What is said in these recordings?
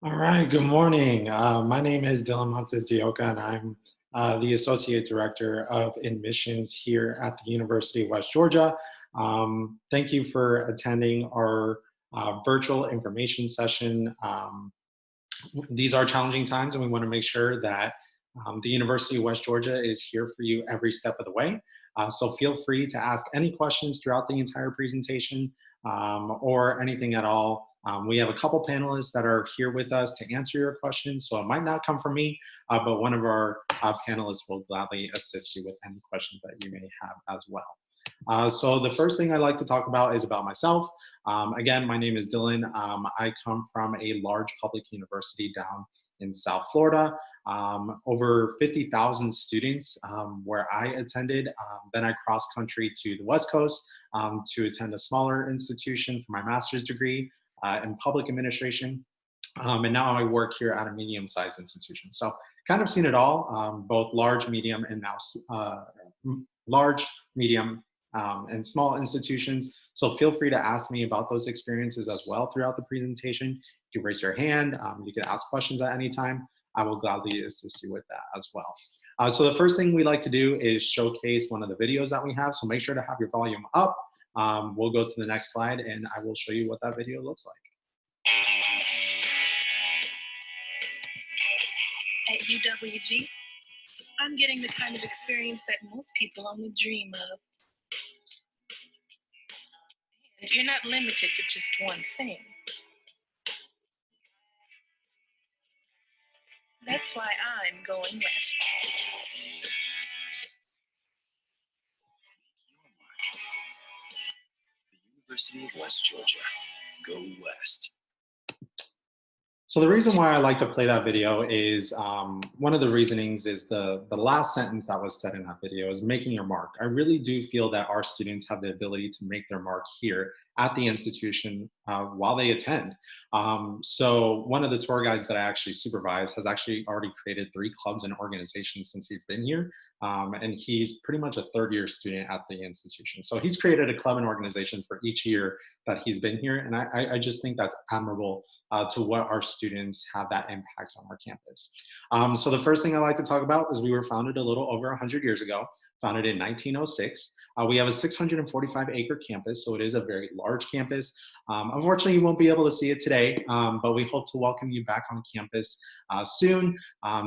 All right, good morning. My name is Dylan Montes de Oca, and I'm the Associate Director of Admissions here at the University of West Georgia. Thank you for attending our virtual information session. These are challenging times, and we want to make sure that the University of West Georgia is here for you every step of the way. So feel free to ask any questions throughout the entire presentation or anything at all. We have a couple panelists that are here with us to answer your questions, so it might not come from me, but one of our panelists will gladly assist you with any questions that you may have as well. So the first thing I'd like to talk about is about myself. Again, my name is Dylan. I come from a large public university down in South Florida. Over 50,000 students where I attended. Then I crossed country to the West Coast to attend a smaller institution for my master's degree in public administration. And now I work here at a medium-sized institution. So kind of seen it all, both large, medium, and now large, medium, and small institutions. So feel free to ask me about those experiences as well throughout the presentation. You can raise your hand. You can ask questions at any time. I will gladly assist you with that as well. So the first thing we like to do is showcase one of the videos that we have. So make sure to have your volume up. We'll go to the next slide and I will show you what that video looks like. At UWG, I'm getting the kind of experience that most people only dream of. And you're not limited to just one thing. That's why I'm going west. The University of West Georgia. Go West. So the reason why I like to play that video is one of the reasonings is the last sentence that was said in that video is making your mark. I really do feel that our students have the ability to make their mark here at the institution while they attend. So one of the tour guides that I actually supervise has actually already created 3 clubs and organizations since he's been here. And he's pretty much a third-year student at the institution. So he's created a club and organization for each year that he's been here. And I just think that's admirable to what our students have that impact on our campus. So the first thing I like to talk about is we were founded a little over 100 years ago, founded in 1906. We have a 645-acre campus, so it is a very large campus. Unfortunately, you won't be able to see it today, but we hope to welcome you back on campus soon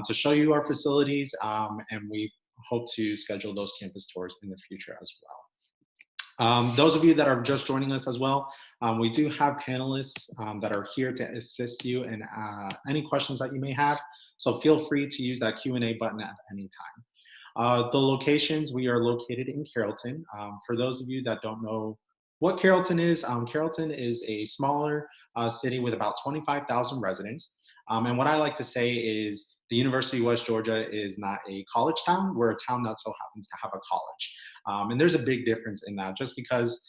to show you our facilities, and we hope to schedule those campus tours in the future as well. Those of you that are just joining us as well, we do have panelists that are here to assist you in any questions that you may have. So feel free to use that Q&A button at any time. The locations, we are located in Carrollton. For those of you that don't know what Carrollton is a smaller city with about 25,000 residents. And what I like to say is the University of West Georgia is not a college town. We're a town that so happens to have a college. And there's a big difference in that just because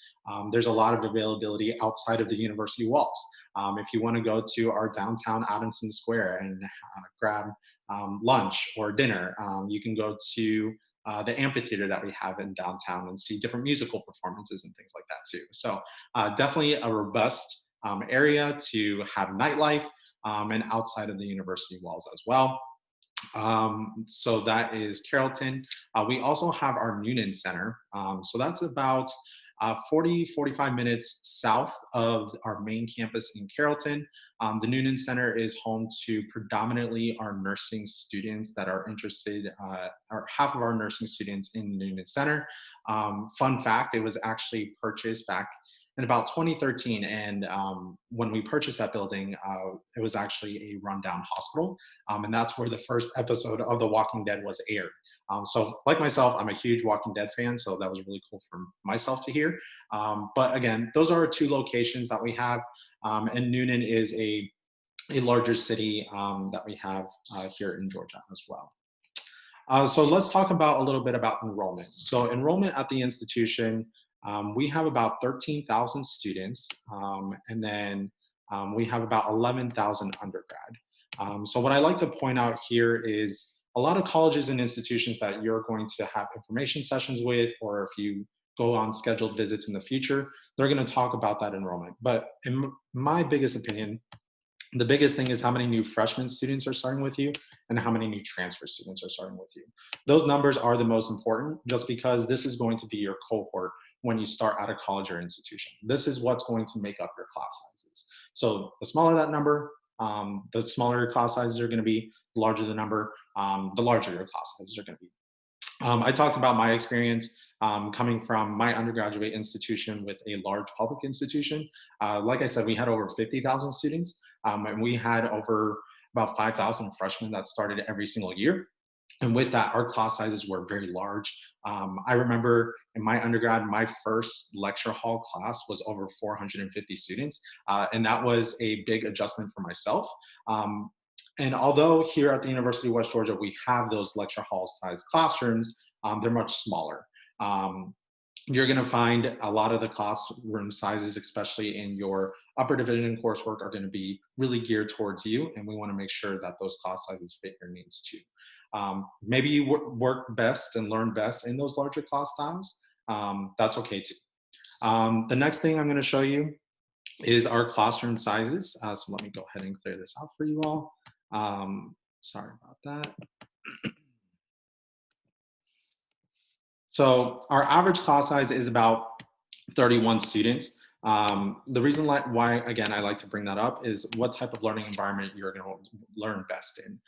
there's a lot of availability outside of the university walls. If you want to go to our downtown Adamson Square and grab lunch or dinner, you can go to the amphitheater that we have in downtown and see different musical performances and things like that too. So definitely a robust area to have nightlife and outside of the university walls as well. So that is Carrollton. We also have our Noonan Center. So that's about 45 minutes south of our main campus in Carrollton. The Noonan Center is home to predominantly our nursing students that are interested, or half of our nursing students in the Noonan Center. Fun fact, it was actually purchased back in about 2013. And when we purchased that building, it was actually a rundown hospital. And that's where the first episode of The Walking Dead was aired. So like myself, I'm a huge Walking Dead fan, so that was really cool for myself to hear. But again, those are our 2 locations that we have. And Noonan is a larger city that we have here in Georgia as well. So let's talk about a little bit about enrollment. So enrollment at the institution, we have about 13,000 students, and then we have about 11,000 undergrad. So what I like to point out here is a lot of colleges and institutions that you're going to have information sessions with, or if you go on scheduled visits in the future, they're going to talk about that enrollment. But in my biggest opinion, The biggest thing is how many new freshman students are starting with you and how many new transfer students are starting with you. Those numbers are the most important just because this is going to be your cohort when you start at a college or institution. This is what's going to make up your class sizes. So the smaller that number, the smaller your class sizes are going to be, the larger the number, the larger your class sizes are going to be. I talked about my experience coming from my undergraduate institution with a large public institution. Like I said, we had over 50,000 students, and we had over about 5,000 freshmen that started every single year. And with that, our class sizes were very large. I remember in my undergrad, my first lecture hall class was over 450 students, and that was a big adjustment for myself. And although here at the University of West Georgia, we have those lecture hall sized classrooms, they're much smaller. Um, you're going to find a lot of the classroom sizes, especially in your upper division coursework, are going to be really geared towards you. And we want to make sure that those class sizes fit your needs too. Maybe you work best and learn best in those larger class styles. That's okay too. The next thing I'm going to show you is our classroom sizes. So let me go ahead and clear this out for you all. Sorry about that. So our average class size is about 31 students. The reason why, again, I like to bring that up is what type of learning environment you're going to learn best in.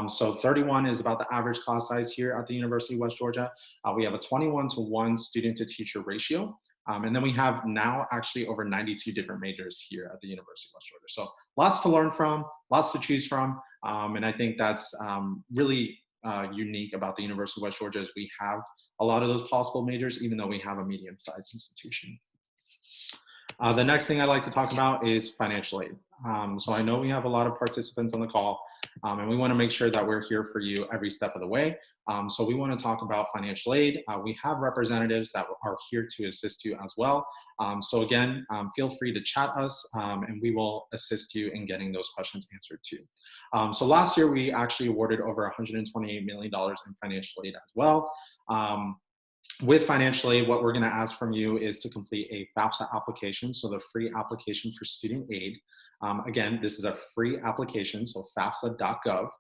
So 31 is about the average class size here at the University of West Georgia. We have a 21-to-1 student to teacher ratio. And then we have now actually over 92 different majors here at the University of West Georgia. So lots to learn from, lots to choose from. And I think that's really unique about the University of West Georgia is we have a lot of those possible majors, even though we have a medium-sized institution. The next thing I like to talk about is financial aid. So I know we have a lot of participants on the call, and we want to make sure that we're here for you every step of the way. So we want to talk about financial aid. We have representatives that are here to assist you as well. So again, feel free to chat us, and we will assist you in getting those questions answered too. So last year, we actually awarded over $128 million in financial aid as well. With financial aid, what we're going to ask from you is to complete a FAFSA application, so the free application for student aid. Again, this is a free application, so FAFSA.gov.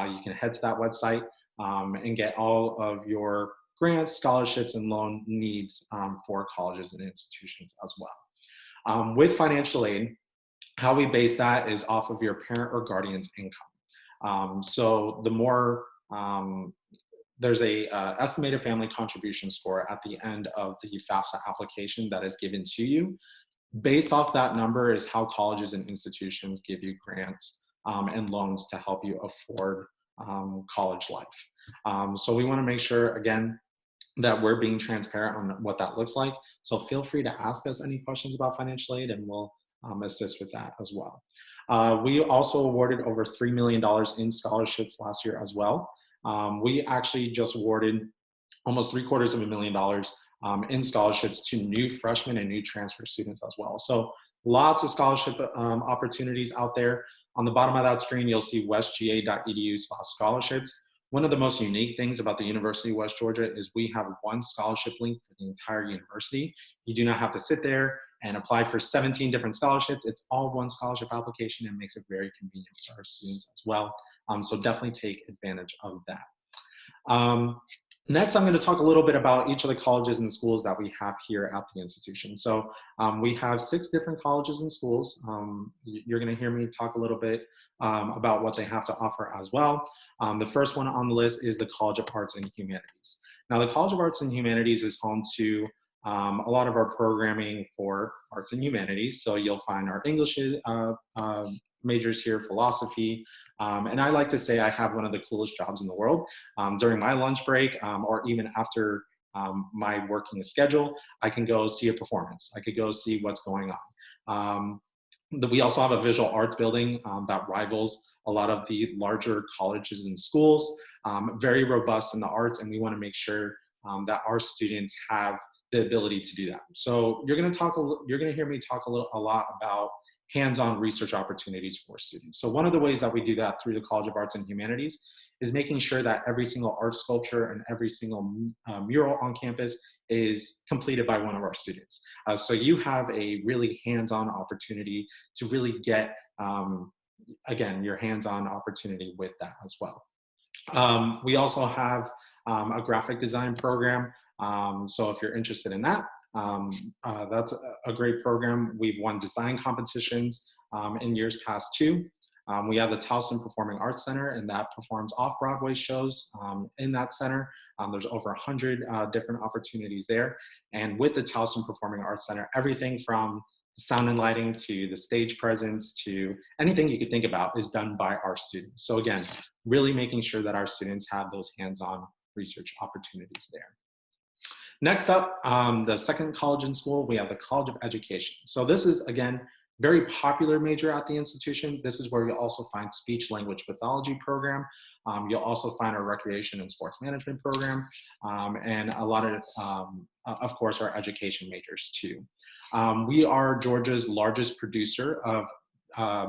You can head to that website and get all of your grants, scholarships, and loan needs for colleges and institutions as well. With financial aid, how we base that is off of your parent or guardian's income. So the more there's a estimated family contribution score at the end of the FAFSA application that is given to you. Based off that number is how colleges and institutions give you grants and loans to help you afford college life. So we want to make sure, again, that we're being transparent on what that looks like. So feel free to ask us any questions about financial aid and we'll assist with that as well. We also awarded over $3 million in scholarships last year as well. We actually just awarded almost $750,000 in scholarships to new freshmen and new transfer students as well. So lots of scholarship opportunities out there. On the bottom of that screen, you'll see westga.edu/scholarships. One of the most unique things about the University of West Georgia is we have one scholarship link for the entire university. You do not have to sit there and apply for 17 different scholarships. It's all one scholarship application and makes it very convenient for our students as well. So definitely take advantage of that. Next, I'm going to talk a little bit about each of the colleges and schools that we have here at the institution. So we have 6 different colleges and schools. You're going to hear me talk a little bit about what they have to offer as well. The first one on the list is the College of Arts and Humanities. Now, the College of Arts and Humanities is home to a lot of our programming for arts and humanities. So you'll find our English majors here, philosophy, and I like to say I have one of the coolest jobs in the world. During my lunch break or even after my working schedule, I can go see a performance. I could go see what's going on. We also have a visual arts building that rivals a lot of the larger colleges and schools, very robust in the arts, and we want to make sure that our students have the ability to do that. So you're going to hear me talk a lot about hands-on research opportunities for students. So one of the ways that we do that through the College of Arts and Humanities is making sure that every single art sculpture and every single mural on campus is completed by one of our students. So you have a really hands-on opportunity to really get again, your hands-on opportunity with that as well. We also have a graphic design program. So if you're interested in that, that's a great program. We've won design competitions in years past too. We have the Towson Performing Arts Center, and that performs off-Broadway shows in that center. There's over 100 different opportunities there. And with the Towson Performing Arts Center, everything from sound and lighting to the stage presence to anything you could think about is done by our students. So again, really making sure that our students have those hands-on research opportunities there. Next up, the second college in school, we have the College of Education. So this is, again, very popular major at the institution. This is where you'll also find speech language pathology program. You'll also find our recreation and sports management program, and a lot of course, our education majors too. We are Georgia's largest producer of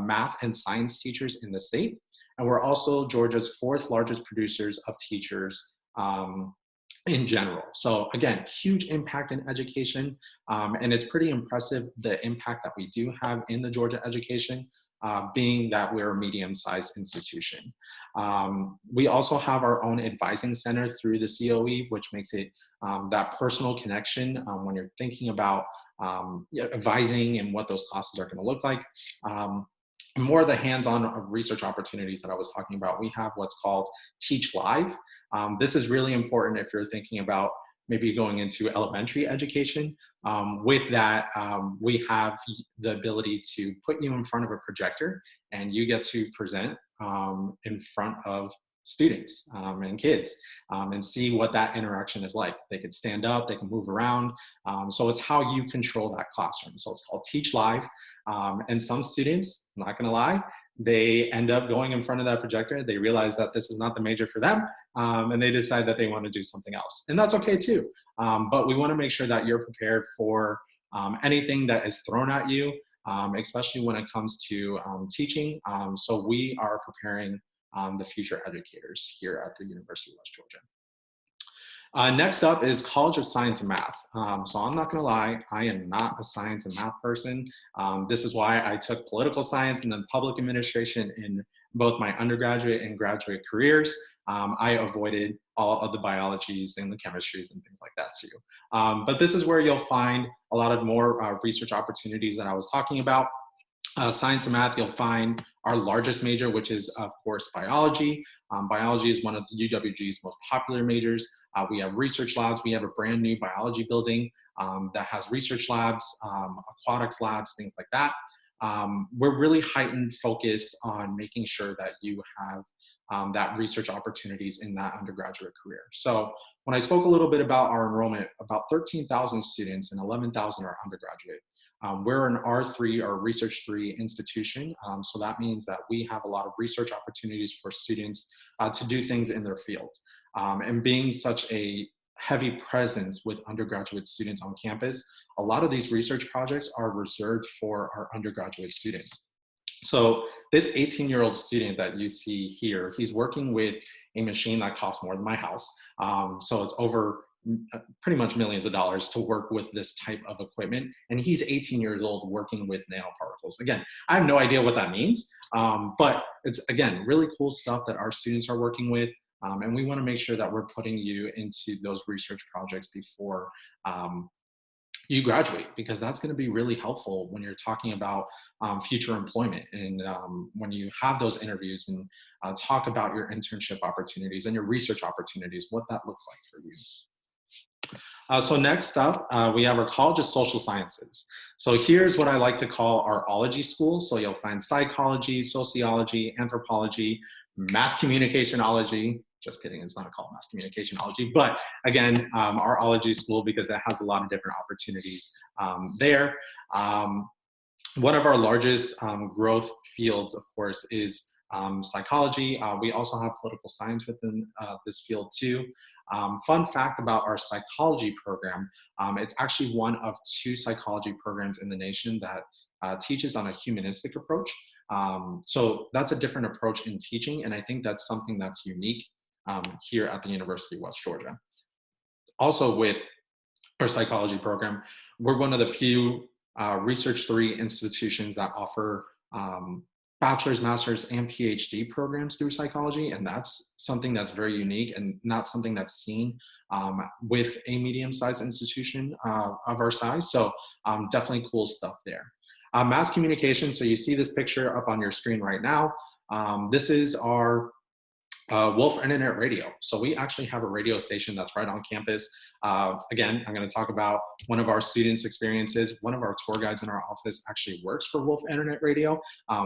math and science teachers in the state, and we're also Georgia's fourth largest producers of teachers in general. So again, huge impact in education, and it's pretty impressive the impact that we do have in the Georgia education, being that we're a medium-sized institution. We also have our own advising center through the COE, which makes it that personal connection when you're thinking about advising and what those classes are going to look like. More of the hands-on research opportunities that I was talking about, we have what's called Teach Live. This is really important if you're thinking about maybe going into elementary education. With that, we have the ability to put you in front of a projector and you get to present in front of students and kids and see what that interaction is like. They could stand up, they can move around. So it's how you control that classroom. So it's called Teach Live. And some students, not gonna lie, they end up going in front of that projector. They realize that this is not the major for them, and they decide that they want to do something else. And that's okay too. But we want to make sure that you're prepared for anything that is thrown at you, especially when it comes to teaching. So we are preparing the future educators here at the University of West Georgia. Next up is College of Science and Math. So I'm not gonna lie, I am not a science and math person. This is why I took political science and then public administration in both my undergraduate and graduate careers. I avoided all of the biologies and the chemistries and things like that too. But this is where you'll find a lot of more research opportunities that I was talking about. Science and math, you'll find our largest major, which is, of course, biology. Biology is one of the UWG's most popular majors. We have research labs. We have a brand new biology building that has research labs, aquatics labs, things like that. We're really heightened focus on making sure that you have that research opportunities in that undergraduate career. So when I spoke a little bit about our enrollment, about 13,000 students and 11,000 are undergraduate. We're an R3 or Research 3 institution, so that means that we have a lot of research opportunities for students to do things in their field. And being such a heavy presence with undergraduate students on campus, a lot of these research projects are reserved for our undergraduate students. So this 18-year-old student that you see here, he's working with a machine that costs more than my house. So it's over pretty much millions of dollars to work with this type of equipment. And he's 18 years old working with nanoparticles. Again, I have no idea what that means, but it's, again, really cool stuff that our students are working with. And we want to make sure that we're putting you into those research projects before you graduate, because that's going to be really helpful when you're talking about future employment and when you have those interviews and talk about your internship opportunities and your research opportunities, what that looks like for you. So next up, we have our College of Social Sciences. So here's what I like to call our ology school. So you'll find psychology, sociology, anthropology, mass communicationology. Just kidding, it's not called mass communicationology, but again, our ology school, because it has a lot of different opportunities there. One of our largest growth fields, of course, is psychology. We also have political science within this field too. Fun fact about our psychology program, it's actually one of 2 psychology programs in the nation that teaches on a humanistic approach. So that's a different approach in teaching, and I think that's something that's unique here at the University of West Georgia. Also with our psychology program, we're one of the few Research 3 institutions that offer bachelor's, master's, and PhD programs through psychology, and that's something that's very unique and not something that's seen with a medium-sized institution of our size. So definitely cool stuff there. Mass communication, so you see this picture up on your screen right now. This is our Wolf Internet Radio. So we actually have a radio station that's right on campus. Again, I'm going to talk about one of our students' experiences. One of our tour guides in our office actually works for Wolf Internet Radio.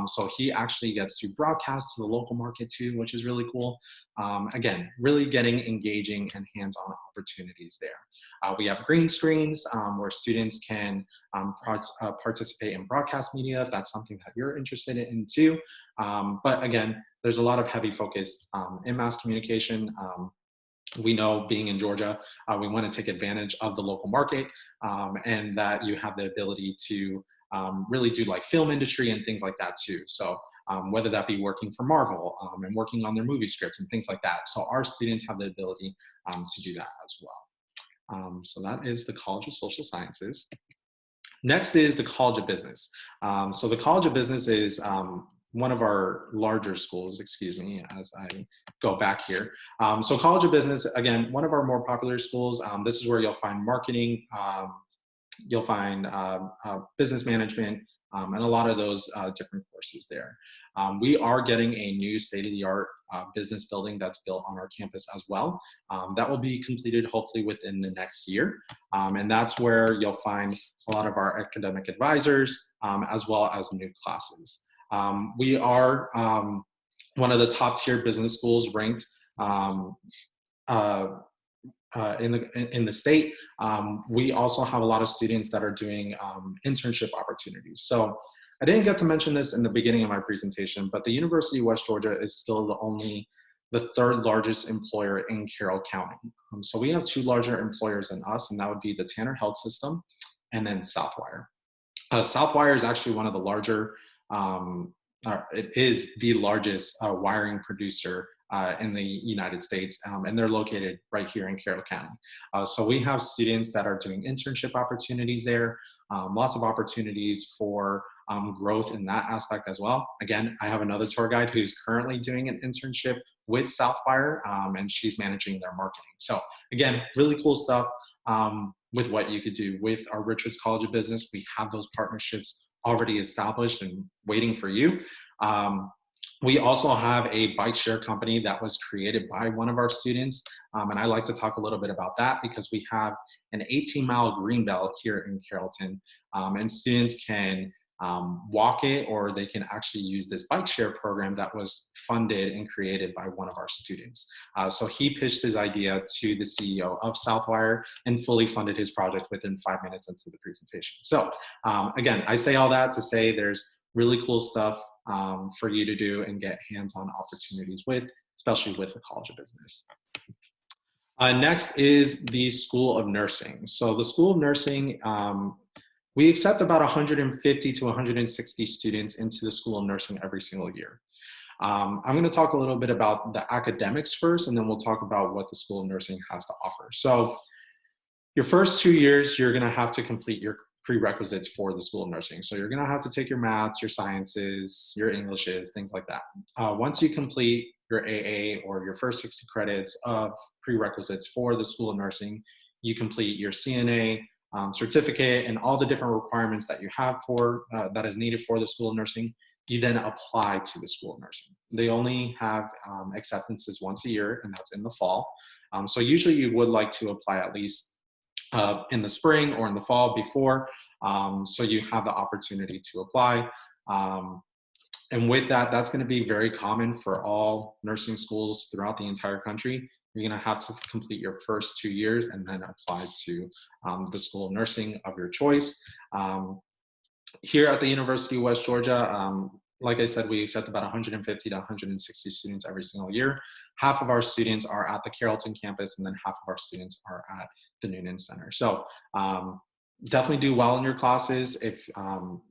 So he actually gets to broadcast to the local market too, which is really cool. Again, really getting engaging and hands-on opportunities there. We have green screens where students can participate in broadcast media if that's something that you're interested in too. But again, there's a lot of heavy focus in mass communication. We know being in Georgia, we want to take advantage of the local market and that you have the ability to really do like film industry and things like that too. So whether that be working for Marvel and working on their movie scripts and things like that. So our students have the ability to do that as well. So that is the College of Social Sciences. Next is the College of Business. So the College of Business is one of our larger schools, excuse me, as I go back here. So College of Business, again, one of our more popular schools. This is where you'll find marketing, you'll find business management, and a lot of those different courses there. We are getting a new state-of-the-art business building that's built on our campus as well. That will be completed hopefully within the next year. And that's where you'll find a lot of our academic advisors as well as new classes. We are one of the top tier business schools ranked in the state. We also have a lot of students that are doing internship opportunities. So I didn't get to mention this in the beginning of my presentation, but the University of West Georgia is still the third largest employer in Carroll County. So we have two larger employers than us, and that would be the Tanner Health System and then Southwire. Southwire is actually one of the larger, it is the largest wiring producer in the United States, and they're located right here in Carroll County. So we have students that are doing internship opportunities there, lots of opportunities for growth in that aspect as well. Again, I have another tour guide who's currently doing an internship with Southwire, and she's managing their marketing. So again, really cool stuff with what you could do with our Richards College of Business. We have those partnerships already established and waiting for you. We also have a bike share company that was created by one of our students. And I like to talk a little bit about that because we have an 18-mile green belt here in Carrollton. And students can walk it, or they can actually use this bike share program that was funded and created by one of our students. So he pitched his idea to the CEO of Southwire and fully funded his project within 5 minutes into the presentation. So again, I say all that to say there's really cool stuff for you to do and get hands-on opportunities with, especially with the College of Business. Next is the School of Nursing. So the School of Nursing, we accept about 150 to 160 students into the School of Nursing every single year. I'm going to talk a little bit about the academics first, and then we'll talk about what the School of Nursing has to offer. So your first 2 years, you're going to have to complete your prerequisites for the School of Nursing. So you're going to have to take your maths, your sciences, your Englishes, things like that. Once you complete your AA or your first 60 credits of prerequisites for the School of Nursing, you complete your CNA certificate and all the different requirements that you have for that is needed for the School of Nursing. You then apply to the School of Nursing. They only have acceptances once a year, and that's in the fall. So usually you would like to apply at least in the spring or in the fall before, so you have the opportunity to apply. And with that, that's going to be very common for all nursing schools throughout the entire country. You're going to have to complete your first 2 years and then apply to the School of Nursing of your choice. Here at the University of West Georgia, like I said, we accept about 150 to 160 students every single year. Half of our students are at the Carrollton campus, and then half of our students are at the Noonan Center. So definitely do well in your classes. If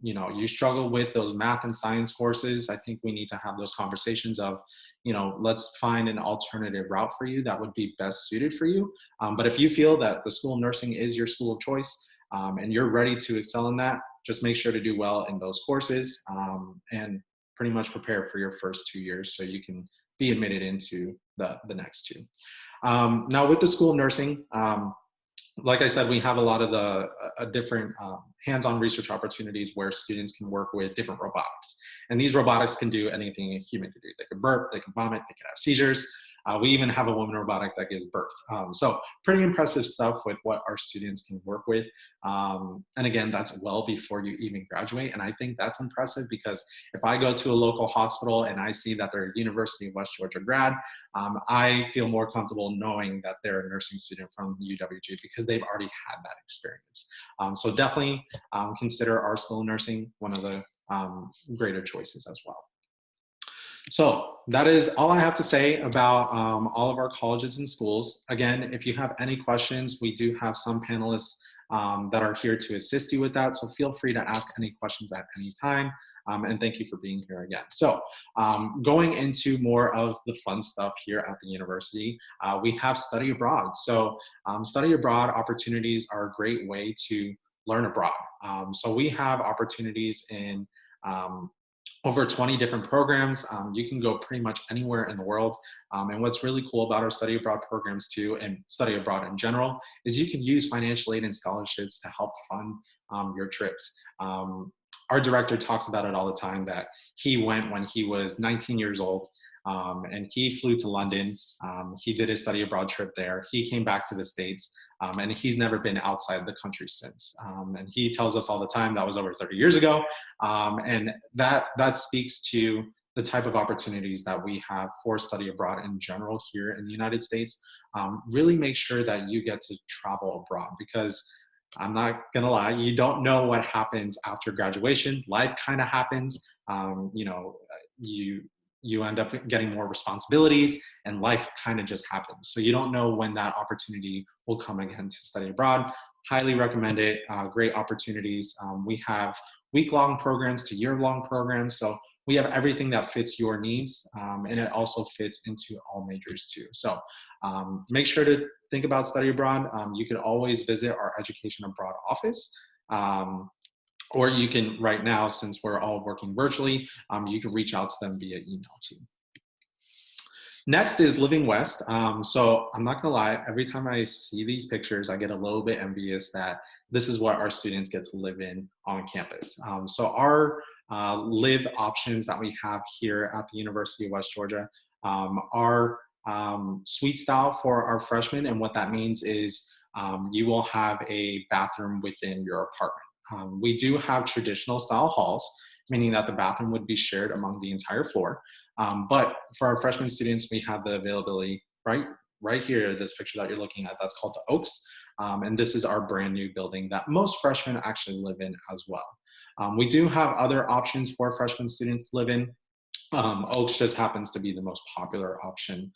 you struggle with those math and science courses, I think we need to have those conversations of, let's find an alternative route for you that would be best suited for you. But if you feel that the School of Nursing is your school of choice and you're ready to excel in that, just make sure to do well in those courses and pretty much prepare for your first 2 years so you can be admitted into the next two. Now with the School of Nursing, like I said, we have a lot of the different hands-on research opportunities where students can work with different robotics. And these robotics can do anything a human can do. They can burp, they can vomit, they can have seizures. We even have a woman robotic that gives birth. So pretty impressive stuff with what our students can work with. And again, that's well before you even graduate. And I think that's impressive because if I go to a local hospital and I see that they're a University of West Georgia grad, I feel more comfortable knowing that they're a nursing student from UWG because they've already had that experience. So definitely consider our School of Nursing one of the greater choices as well. So that is all I have to say about all of our colleges and schools. Again, if you have any questions, we do have some panelists that are here to assist you with that. So feel free to ask any questions at any time. And thank you for being here again. So going into more of the fun stuff here at the university, we have study abroad. So study abroad opportunities are a great way to learn abroad. So we have opportunities in over 20 different programs. You can go pretty much anywhere in the world. And what's really cool about our study abroad programs too, and study abroad in general, is you can use financial aid and scholarships to help fund your trips. Our director talks about it all the time that he went when he was 19 years old and he flew to London. He did his study abroad trip there. He came back to the States and he's never been outside the country since. And he tells us all the time that was over 30 years ago. And that speaks to the type of opportunities that we have for study abroad in general here in the United States. Really make sure that you get to travel abroad because I'm not gonna lie, you don't know what happens after graduation. Life kind of happens. You know, you end up getting more responsibilities and life kind of just happens. So you don't know when that opportunity will come again to study abroad. Highly recommend it. Great opportunities. We have week-long programs to year-long programs. So we have everything that fits your needs, and it also fits into all majors too. So make sure to think about study abroad. You can always visit our Education Abroad office. Or you can, right now, since we're all working virtually, you can reach out to them via email too. Next is Living West. So I'm not gonna lie, every time I see these pictures, I get a little bit envious that this is what our students get to live in on campus. So our live options that we have here at the University of West Georgia are suite style for our freshmen. And what that means is you will have a bathroom within your apartment. We do have traditional style halls, meaning that the bathroom would be shared among the entire floor. But for our freshman students, we have the availability right here, this picture that you're looking at, that's called the Oaks. And this is our brand new building that most freshmen actually live in as well. We do have other options for freshman students to live in. Oaks just happens to be the most popular option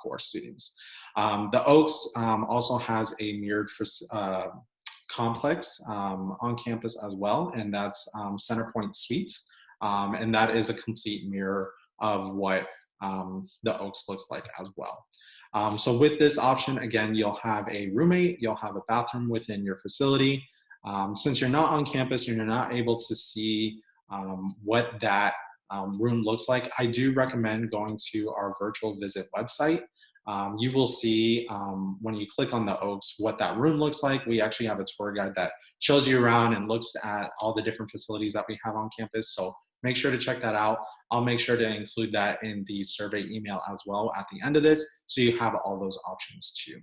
for students. The Oaks also has a mirrored complex on campus as well, and that's Centerpoint Suites, and that is a complete mirror of what the Oaks looks like as well. So with this option, again, you'll have a roommate, you'll have a bathroom within your facility. Since you're not on campus, you're not able to see what that room looks like, I do recommend going to our virtual visit website. You will see when you click on the Oaks what that room looks like. We actually have a tour guide that shows you around and looks at all the different facilities that we have on campus. So make sure to check that out. I'll make sure to include that in the survey email as well at the end of this, so you have all those options too.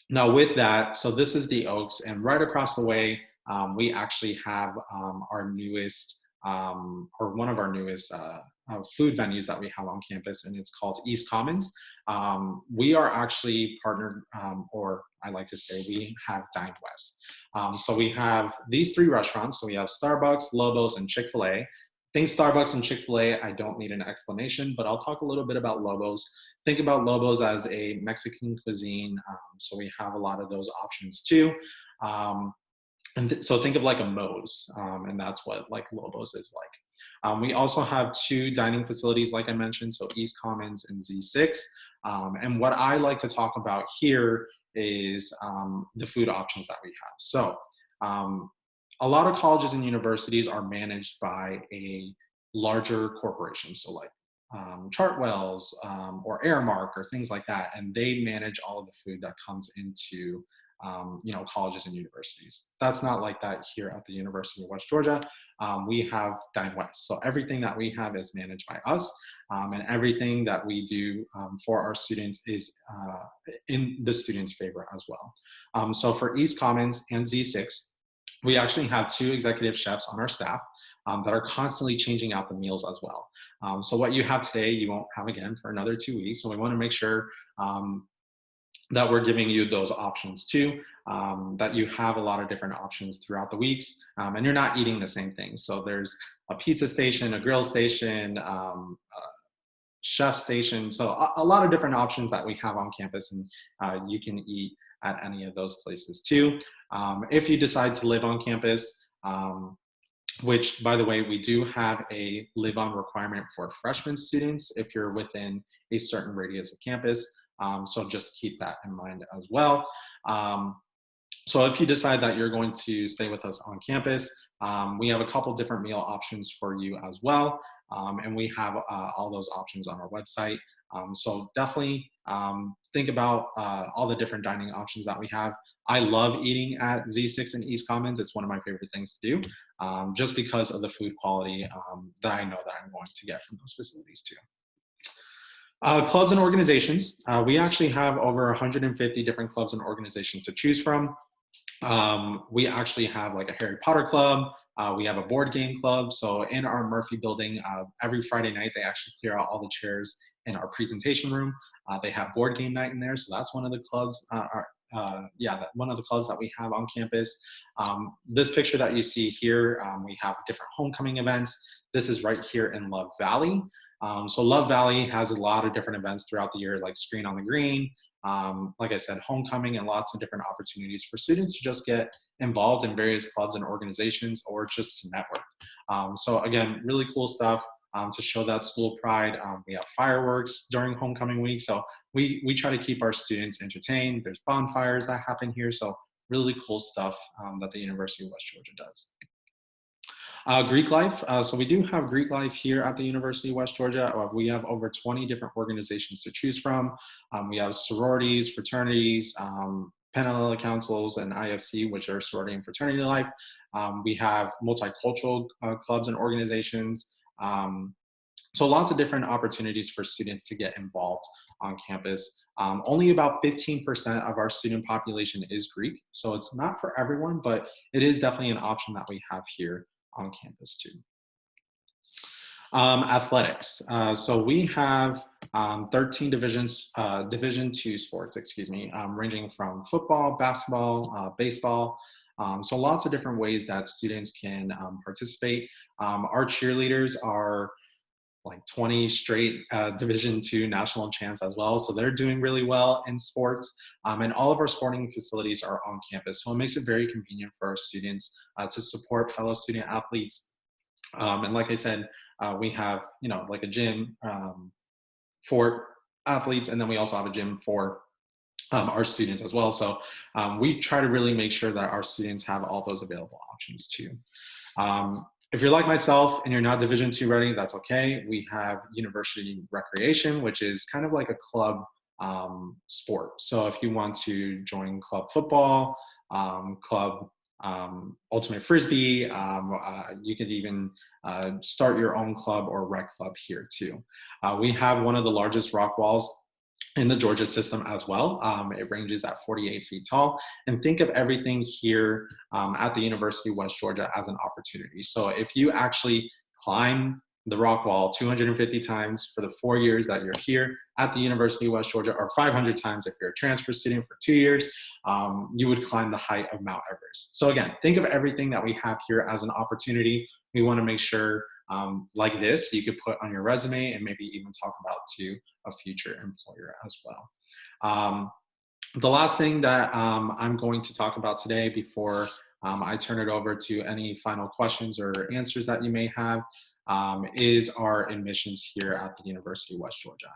Now with that, so this is the Oaks, and right across the way, we actually have our newest, or one of our newest food venues that we have on campus, and it's called East Commons. We are actually partnered, or I like to say we have Dine West. So we have these three restaurants. So we have Starbucks, Lobos, and Chick-fil-A. Think Starbucks and Chick-fil-A, I don't need an explanation, but I'll talk a little bit about Lobos. Think about Lobos as a Mexican cuisine. So we have a lot of those options too. So think of like a Moe's, and that's what like Lobos is like. We also have two dining facilities, like I mentioned, so East Commons and Z6. And what I like to talk about here is the food options that we have. So a lot of colleges and universities are managed by a larger corporations, so like Chartwells or Airmark or things like that, and they manage all of the food that comes into colleges and universities. That's not like that here at the University of West Georgia. We have Dine West, so everything that we have is managed by us, and everything that we do for our students is in the students' favor as well. So for East Commons and Z6, we actually have 2 executive chefs on our staff that are constantly changing out the meals as well. So what you have today, you won't have again for another 2 weeks. So we want to make sure that we're giving you those options too, that you have a lot of different options throughout the weeks, and you're not eating the same thing. So there's a pizza station, a grill station, chef station. So a lot of different options that we have on campus, and you can eat at any of those places too. If you decide to live on campus, which by the way, we do have a live-on requirement for freshman students if you're within a certain radius of campus. So just keep that in mind as well. So if you decide that you're going to stay with us on campus, we have a couple different meal options for you as well. And we have all those options on our website. So definitely think about all the different dining options that we have. I love eating at Z6 and East Commons. It's one of my favorite things to do, just because of the food quality that I know that I'm going to get from those facilities too. Clubs and organizations. We actually have over 150 different clubs and organizations to choose from. We actually have like a Harry Potter club. We have a board game club. So in our Murphy building, every Friday night, they actually clear out all the chairs in our presentation room. They have board game night in there. So that's one of the clubs, one of the clubs that we have on campus. This picture that you see here, we have different homecoming events. This is right here in Love Valley. So Love Valley has a lot of different events throughout the year, like Screen on the Green, like I said, homecoming, and lots of different opportunities for students to just get involved in various clubs and organizations or just to network. So again, really cool stuff to show that school pride. We have fireworks during homecoming week. So we try to keep our students entertained. There's bonfires that happen here. So really cool stuff that the University of West Georgia does. Greek life. So we do have Greek life here at the University of West Georgia. We have over 20 different organizations to choose from. We have sororities, fraternities, Penn councils, and IFC, which are sorority and fraternity life. We have multicultural clubs and organizations. So lots of different opportunities for students to get involved on campus. Only about 15% of our student population is Greek. So it's not for everyone, but it is definitely an option that we have here on campus too. Athletics. So we have 13 divisions, Division II sports, ranging from football, basketball, baseball. So lots of different ways that students can participate. Our cheerleaders are like 20 straight Division II national champs as well. So they're doing really well in sports. And all of our sporting facilities are on campus. So it makes it very convenient for our students to support fellow student athletes. And like I said, we have, like a gym for athletes, and then we also have a gym for our students as well. So we try to really make sure that our students have all those available options too. If you're like myself and you're not Division II ready, that's okay. We have university recreation, which is kind of like a club sport. So if you want to join club football, club ultimate frisbee, you could even start your own club or rec club here too. We have one of the largest rock walls in the Georgia system as well. It ranges at 48 feet tall. And think of everything here at the University of West Georgia as an opportunity. So if you actually climb the rock wall 250 times for the 4 years that you're here at the University of West Georgia, or 500 times if you're a transfer student for 2 years, you would climb the height of Mount Everest. So again, think of everything that we have here as an opportunity. We want to make sure like this, you could put on your resume and maybe even talk about to a future employer as well. The last thing that I'm going to talk about today before I turn it over to any final questions or answers that you may have is our admissions here at the University of West Georgia.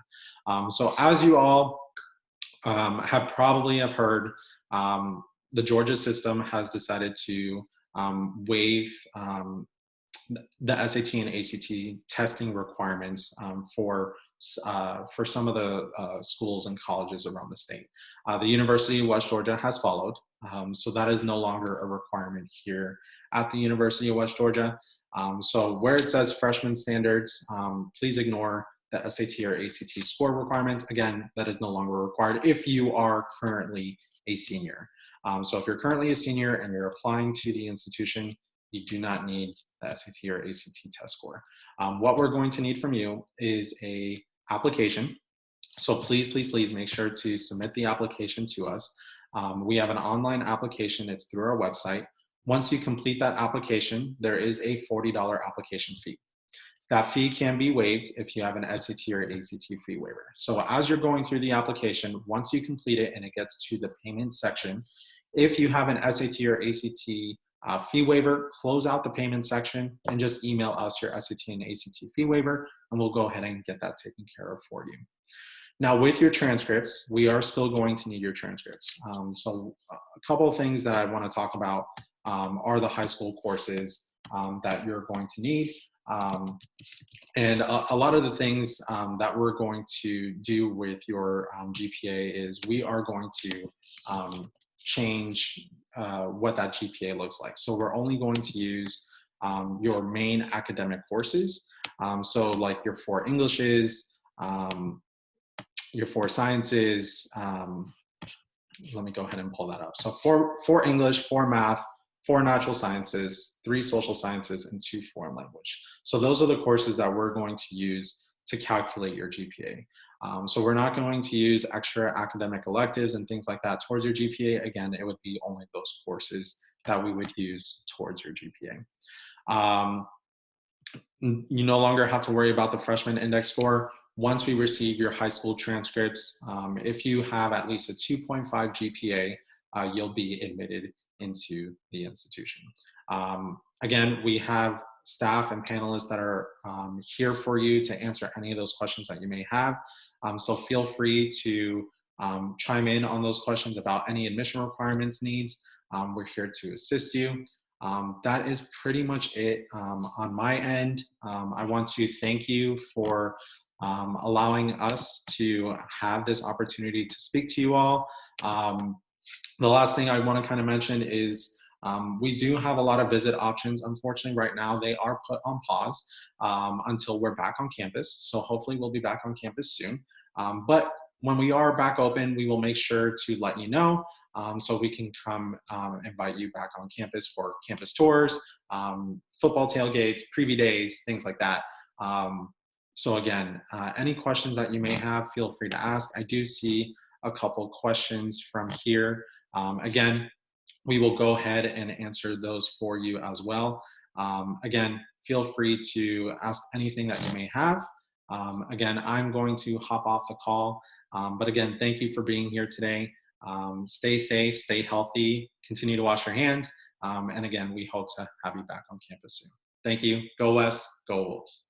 So as you all have probably heard, the Georgia system has decided to waive the SAT and ACT testing requirements for some of the schools and colleges around the state. The University of West Georgia has followed, so that is no longer a requirement here at the University of West Georgia. So where it says freshman standards, please ignore the SAT or ACT score requirements. Again, that is no longer required if you are currently a senior. So if you're currently a senior and you're applying to the institution, you do not need the SAT or ACT test score. What we're going to need from you is a application. So please make sure to submit the application to us. We have an online application. It's through our website. Once you complete that application, there is a $40 application fee. That fee can be waived if you have an SAT or ACT fee waiver. So as you're going through the application, once you complete it and it gets to the payment section, if you have an SAT or ACT fee waiver, close out the payment section and just email us your SAT and ACT fee waiver, and we'll go ahead and get that taken care of for you. Now, with your transcripts, we are still going to need your transcripts. So a couple of things that I want to talk about are the high school courses that you're going to need. And a lot of the things that we're going to do with your GPA is we are going to change what that GPA looks like. So we're only going to use your main academic courses. So like your 4 Englishes, your 4 sciences, let me go ahead and pull that up. So 4 English, 4 math, 4 natural sciences, 3 social sciences, and 2 foreign language. So those are the courses that we're going to use to calculate your GPA. So we're not going to use extra academic electives and things like that towards your GPA. Again, it would be only those courses that we would use towards your GPA. You no longer have to worry about the freshman index score. Once we receive your high school transcripts, if you have at least a 2.5 GPA, you'll be admitted into the institution. Again, we have staff and panelists that are here for you to answer any of those questions that you may have. So feel free to chime in on those questions about any admission requirements needs. We're here to assist you. That is pretty much it on my end. I want to thank you for allowing us to have this opportunity to speak to you all. The last thing I want to kind of mention is we do have a lot of visit options. Unfortunately, right now they are put on pause until we're back on campus. So hopefully we'll be back on campus soon. But when we are back open, we will make sure to let you know so we can come invite you back on campus for campus tours, football tailgates, preview days, things like that. So again, any questions that you may have, feel free to ask. I do see a couple questions from here. Again, we will go ahead and answer those for you as well. Again, feel free to ask anything that you may have. Again, I'm going to hop off the call. But again, thank you for being here today. Stay safe, stay healthy, continue to wash your hands. And again, we hope to have you back on campus soon. Thank you. Go West, go Wolves.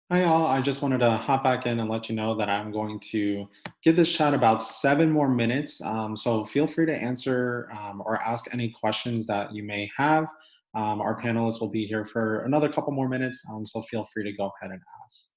Hi, all. I just wanted to hop back in and let you know that I'm going to give this chat about 7 more minutes. So feel free to answer or ask any questions that you may have. Our panelists will be here for another couple more minutes, so feel free to go ahead and ask.